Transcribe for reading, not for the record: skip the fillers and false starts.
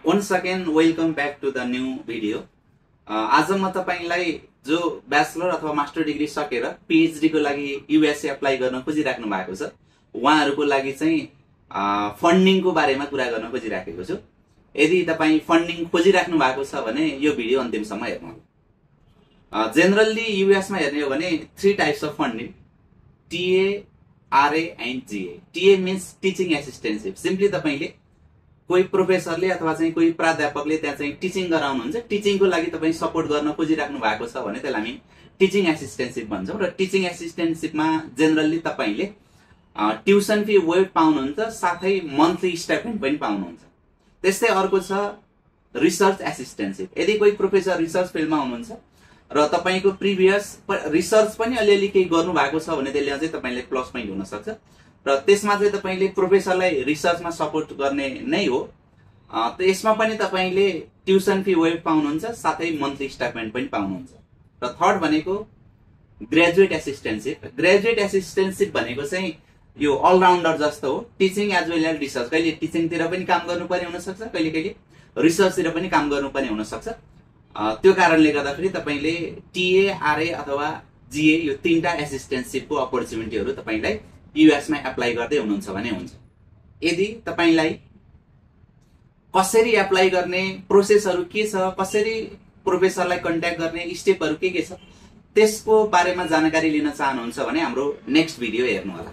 Once again, welcome back to the new video. आज म तपाईलाई जो ब्याचलर अथवा मास्टर डिग्री सकेर पीएचडी को लागि यूएसए अप्लाई गर्न खोजिराख्नु भएको छ उहाँहरुको लागि चाहिँ फन्डिङ को बारेमा कुरा गर्न खोजिराखेको छु। यदि तपाई फन्डिङ खोजिराख्नु भएको छ भने यो भिडियो अन्तिमसम्म हेर्नु। जनरली यूएस मा हेर्ने हो भने 3 types of funding, TA, RA and GA. TA means teaching assistantship. Simply तपाईले कोही प्रोफेसरले अथवा चाहिँ कोही प्राध्यापकले त्यहाँ चाहिँ टिचिङ गराउनुहुन्छ, टिचिङको लागि तपाई सपोर्ट गर्न खोजिराख्नु भएको छ भने त्यसलाई हामी टिचिङ एसिस्टेन्टशिप भन्छौं। र टिचिङ एसिस्टेन्टशिपमा जनरली तपाईले ट्युसन फी वेब पाउनुहुन्छ, साथै मन्थली स्टाइपेन्ड पनि पाउनुहुन्छ। त्यस्तै अर्को छ रिसर्च एसिस्टेन्टशिप। यदि कोही प्रोफेसर रिसर्च फिल्डमा हुनुहुन्छ र तपाईको प्रिभियस रिसर्च पनि अलिअलि केही गर्नु भएको छ भने त्यसले अझै तपाईलाई प्लस पोइन्ट हुन सक्छ। र त्यसमा चाहिँ तपाईले प्रोफेसरलाई रिसर्चमा सपोर्ट गर्ने नै हो। त्यसमा पनि तपाईले ट्युसन फी वेब पाउनुहुन्छ, साथै मन्थली स्टाइपेन्ड पनि पाउनुहुन्छ। र थर्ड भनेको ग्रेजुएट एसिस्टेन्टशिप। ग्रेजुएट एसिस्टेन्टशिप भनेको चाहिँ यो अलराउन्डर जस्तो हो, teaching as well as research. कहिले टिचिङतिर पनि काम गर्नुपर्ने हुन सक्छ, कहिले कहिले रिसर्चतिर पनि काम गर्नुपर्ने हुन सक्छ। त्यो कारणले गर्दाखेरि तपाईले टीए, आरए अथवा जीए यो तीनटा एसिस्टेन्टशिपको अपर्च्युनिटीहरु तपाईलाई यूएस मा एप्लाई गर्दै हुनुहुन्छ भने हुन्छ। यदि तपाईलाई कसरी एप्लाई गर्ने, प्रोसेसहरु के छ, कसरी प्रोफेसरलाई कन्ट्याक्ट गर्ने, स्टेपहरु के छ, त्यसको बारेमा जानकारी लिन चाहनुहुन्छ भने हाम्रो नेक्स्ट भिडियो हेर्नु होला।